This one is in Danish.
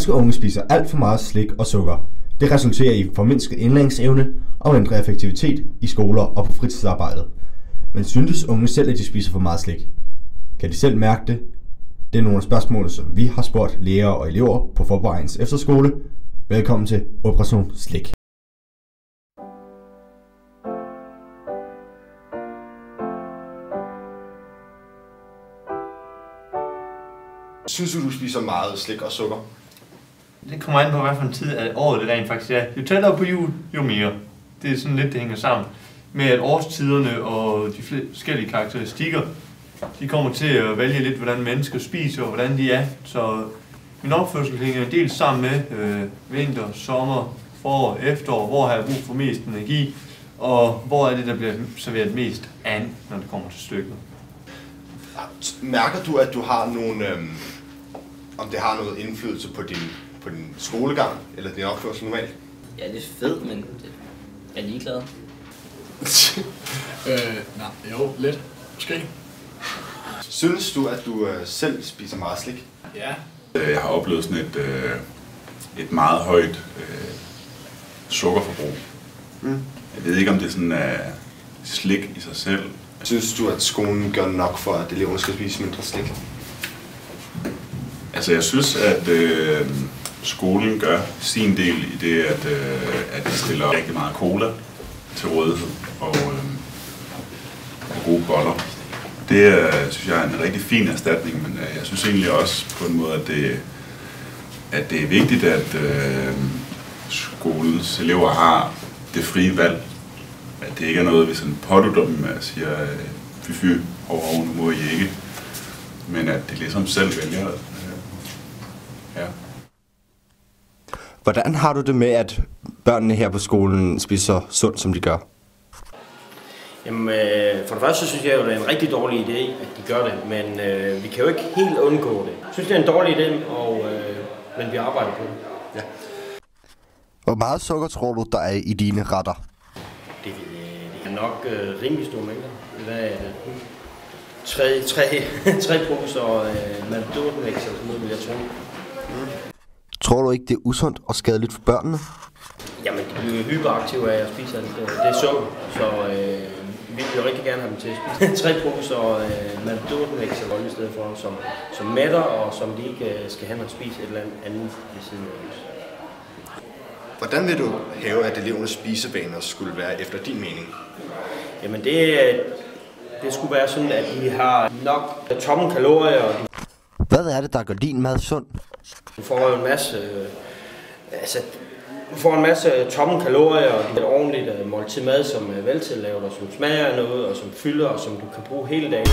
Danske unge spiser alt for meget slik og sukker. Det resulterer i formindsket indlæringsevne og mindre effektivitet i skoler og på fritidsarbejdet. Men synes unge selv, at de spiser for meget slik? Kan de selv mærke det? Det er nogle af spørgsmålene, som vi har spurgt lærere og elever på Forberedningens Efterskole. Velkommen til Operation Slik. Synes du spiser meget slik og sukker? Det kommer an på, hvad for en tid af året det rent faktisk er. Jo tættere på jul, jo mere. Det er sådan lidt, det hænger sammen. Med at årstiderne og de forskellige karakteristikker, de kommer til at vælge lidt, hvordan mennesker spiser og hvordan de er. Så min opførsel hænger en del sammen med vinter, sommer, forår, efterår. Hvor har jeg brug for mest energi? Og hvor er det, der bliver serveret mest an, når det kommer til stykket? Mærker du, at du har nogle, om det har noget indflydelse på din skolegang, eller din opførsel normalt? Ja, det er fedt, men jeg er ligeglad. Nej, jo, lidt. Måske. Synes du, at du selv spiser meget slik? Ja. Jeg har oplevet sådan et meget højt sukkerforbrug. Jeg ved ikke, om det sådan er slik i sig selv. Synes du, at skolen gør nok for, at eleverne skal spise mindre slik? Altså, jeg synes, at skolen gør sin del i det, at de stiller rigtig meget cola til rådighed og gode boller. Det synes jeg er en rigtig fin erstatning, men jeg synes egentlig også på en måde, at det er vigtigt, at skolens elever har det frie valg. At det ikke er noget, vi sådan pådutter dem og siger, fy, nu må I ikke. Men at de ligesom selv vælger. Ja. Hvordan har du det med, at børnene her på skolen spiser sundt, som de gør? Jamen, for det første synes jeg jo, det er en rigtig dårlig idé, at de gør det, men vi kan jo ikke helt undgå det. Jeg synes, det er en dårlig idé, men vi arbejder på det. Ja. Hvor meget sukker tror du, der er i dine retter? Det er nok rimelig stor mængder. Hvad er det? 3 poser Matador-mix eller sådan noget, vil jeg tro. Tror du ikke, det er usundt og skadeligt for børnene? Jamen, de bliver hyperaktive af at spise alt det. Det er sukker, så vi vil jo rigtig gerne have dem til at spise 3 poser Matador-mix eller noget i stedet for, som mætter og som de ikke skal have at spise et eller andet ved siden af os. Hvordan vil du have, at elevernes spisevaner skulle være efter din mening? Jamen det skulle være sådan, at de har nok tomme kalorier. Hvad er det, der gør din mad sund? Du får jo en masse tomme kalorier og et ordentligt måltid mad, som er veltillavet og som smager af noget og som fylder og som du kan bruge hele dagen.